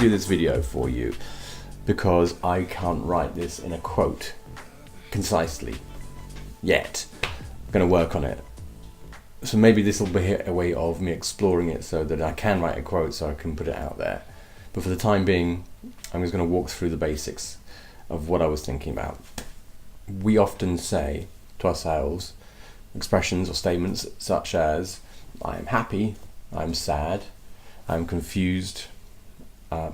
do this video for you because I can't write this in a quote concisely yet. I'm going to work on it. So maybe this will be a way of me exploring it so that I can write a quote so I can put it out there. But for the time being, I'm just going to walk through the basics of what I was thinking about. We often say to ourselves expressions or statements such as, I am happy, I'm sad, I'm confused,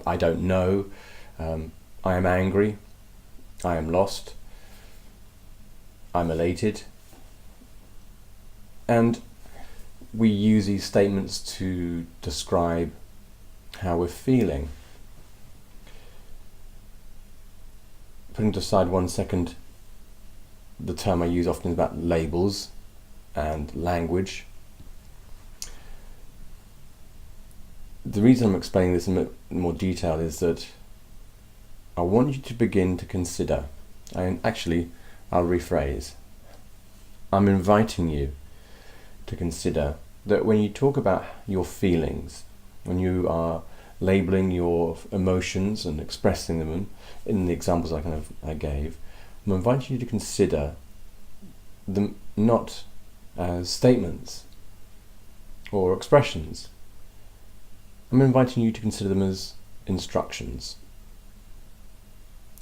I don't know, I am angry, I am lost, I'm elated. And we use these statements to describe how we're feeling. Putting to side 1 second, the term I use often is about labels and language. The reason I'm explaining this in more detail is that I want you to begin to consider, and actually I'll rephrase, I'm inviting you to consider that when you talk about your feelings, when you are labeling your emotions and expressing them in the examples I gave, I'm inviting you to consider them not as statements or expressions. I'm inviting you to consider them as instructions.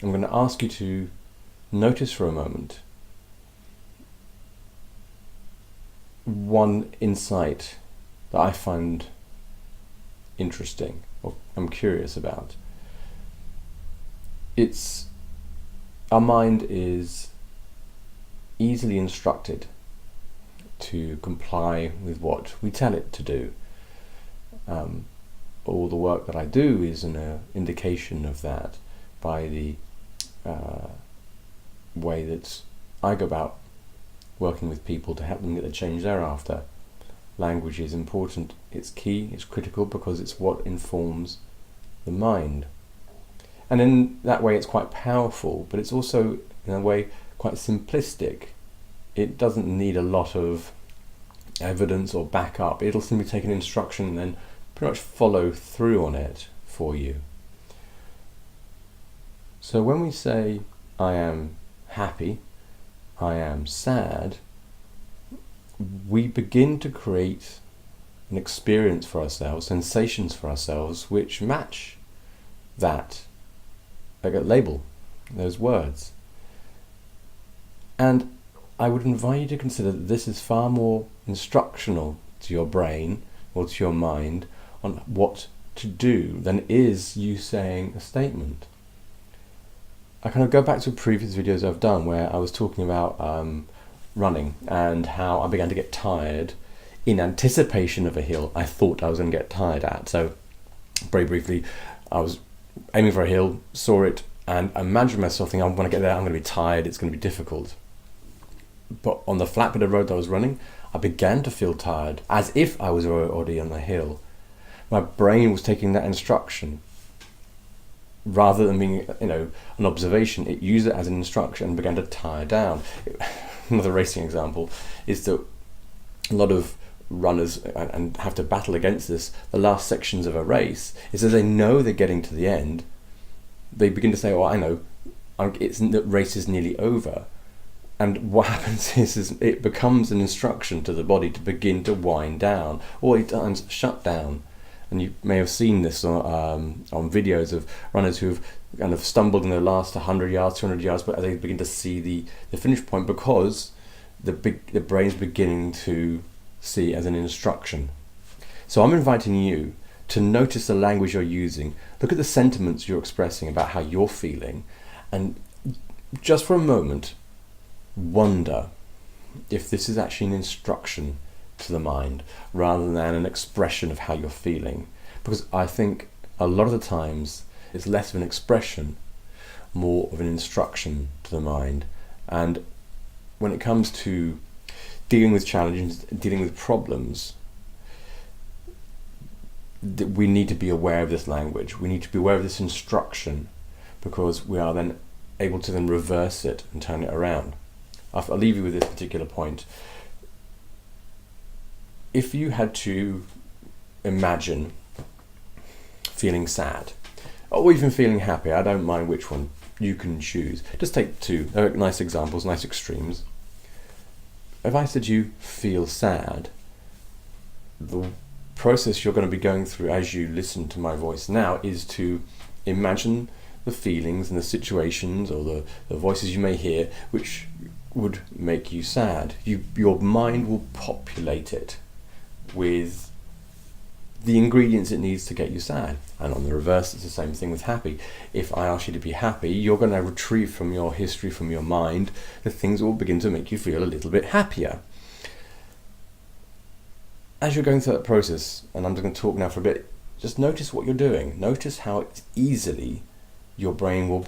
I'm going to ask you to notice for a moment one insight that I find interesting or I'm curious about. Our mind is easily instructed to comply with what we tell it to do. All the work that I do is an indication of that by the way that I go about working with people to help them get the change they're after. Language is important, it's key, it's critical because it's what informs the mind. And in that way it's quite powerful, but it's also in a way quite simplistic. It doesn't need a lot of evidence or backup. It'll simply take an instruction and then pretty much follow through on it for you. So when we say, I am happy, I am sad, we begin to create an experience for ourselves, sensations for ourselves, which match that label, those words. And I would invite you to consider that this is far more instructional to your brain or to your mind on what to do than it is you saying a statement. I kind of go back to previous videos I've done where I was talking about running and how I began to get tired in anticipation of a hill I thought I was going to get tired at. So very briefly, I was aiming for a hill, saw it, and imagined myself thinking, when I get there, I'm going to be tired, it's going to be difficult. But on the flat bit of road that I was running, I began to feel tired, as if I was already on the hill. My brain was taking that instruction. Rather than being, an observation, it used it as an instruction and began to tire down. Another racing example is that a lot of runners and have to battle against this. The last sections of a race is as they know they're getting to the end, they begin to say, "Oh, I know, the race is nearly over." And what happens is it becomes an instruction to the body to begin to wind down, or at times shut down. And you may have seen this on videos of runners who've kind of stumbled in the last 100 yards, 200 yards, but they begin to see the finish point because the brain's beginning to see as an instruction. So I'm inviting you to notice the language you're using, look at the sentiments you're expressing about how you're feeling, and just for a moment, wonder if this is actually an instruction to the mind rather than an expression of how you're feeling, because I think a lot of the times it's less of an expression, more of an instruction to the mind. And when it comes to dealing with challenges, dealing with problems, we need to be aware of this language, we need to be aware of this instruction, because we are then able to then reverse it and turn it around. I'll leave you with this particular point. If you had to imagine feeling sad or even feeling happy. I don't mind which one, you can choose. Just take two nice examples, nice extremes. If I said you feel sad, the process you're going to be going through as you listen to my voice now is to imagine the feelings and the situations or the voices you may hear which would make you sad. Your mind will populate it with the ingredients it needs to get you sad. And on the reverse, it's the same thing with happy. If I ask you to be happy, you're going to retrieve from your history, from your mind, the things that will begin to make you feel a little bit happier. As you're going through that process, and I'm just going to talk now for a bit, just notice what you're doing. Notice how easily your brain will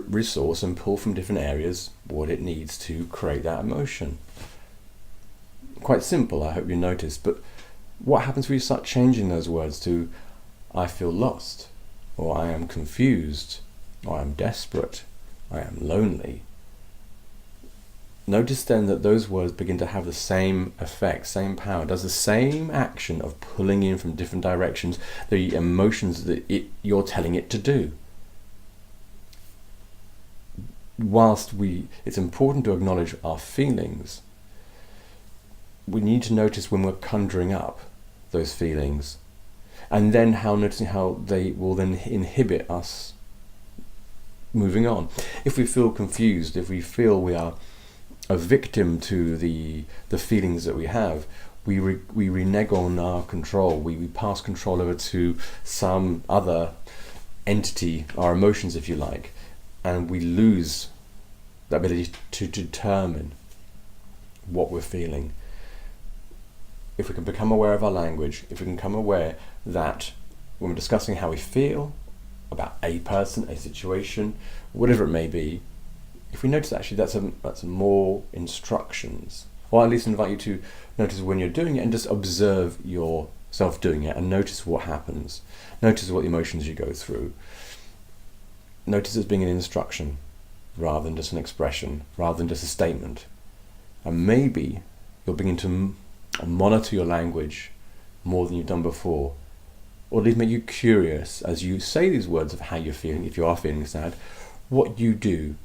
resource and pull from different areas what it needs to create that emotion. Quite simple, I hope you notice, but what happens when you start changing those words to I feel lost, or I am confused, or I am desperate, I am lonely? Notice then that those words begin to have the same effect, same power, does the same action of pulling in from different directions the emotions that you're telling it to do. Whilst it's important to acknowledge our feelings, we need to notice when we're conjuring up those feelings, and then noticing how they will then inhibit us moving on. If we feel confused, if we feel we are a victim to the feelings that we have, we renege on our control. We pass control over to some other entity, our emotions if you like, and we lose the ability to determine what we're feeling. If we can become aware of our language, if we can become aware that when we're discussing how we feel about a person, a situation, whatever it may be, if we notice actually that's more instructions, or at least invite you to notice when you're doing it and just observe yourself doing it and notice what happens. Notice what emotions you go through. Notice it as being an instruction rather than just an expression, rather than just a statement. And maybe you'll begin to monitor your language more than you've done before, or at least make you curious as you say these words of how you're feeling, if you are feeling sad, what you do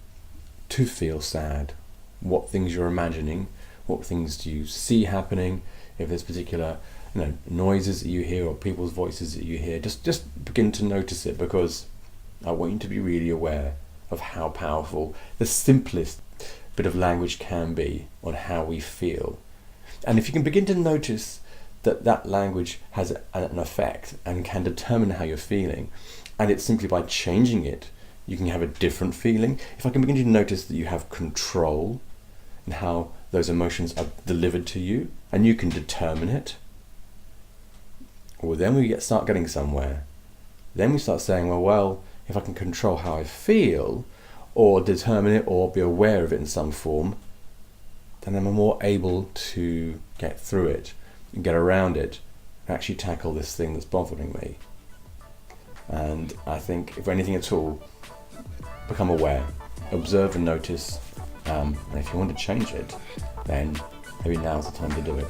to feel sad, what things you're imagining, what things do you see happening, if there's particular noises that you hear or people's voices that you hear, just begin to notice it, because I want you to be really aware of how powerful the simplest bit of language can be on how we feel. And if you can begin to notice that language has an effect and can determine how you're feeling, and it's simply by changing it, you can have a different feeling. If I can begin to notice that you have control in how those emotions are delivered to you, and you can determine it, well, then we start getting somewhere. Then we start saying, well, if I can control how I feel, or determine it, or be aware of it in some form, then I'm more able to get through it and get around it and actually tackle this thing that's bothering me. And I think, if anything at all, become aware, observe and notice, and if you want to change it, then maybe now's the time to do it.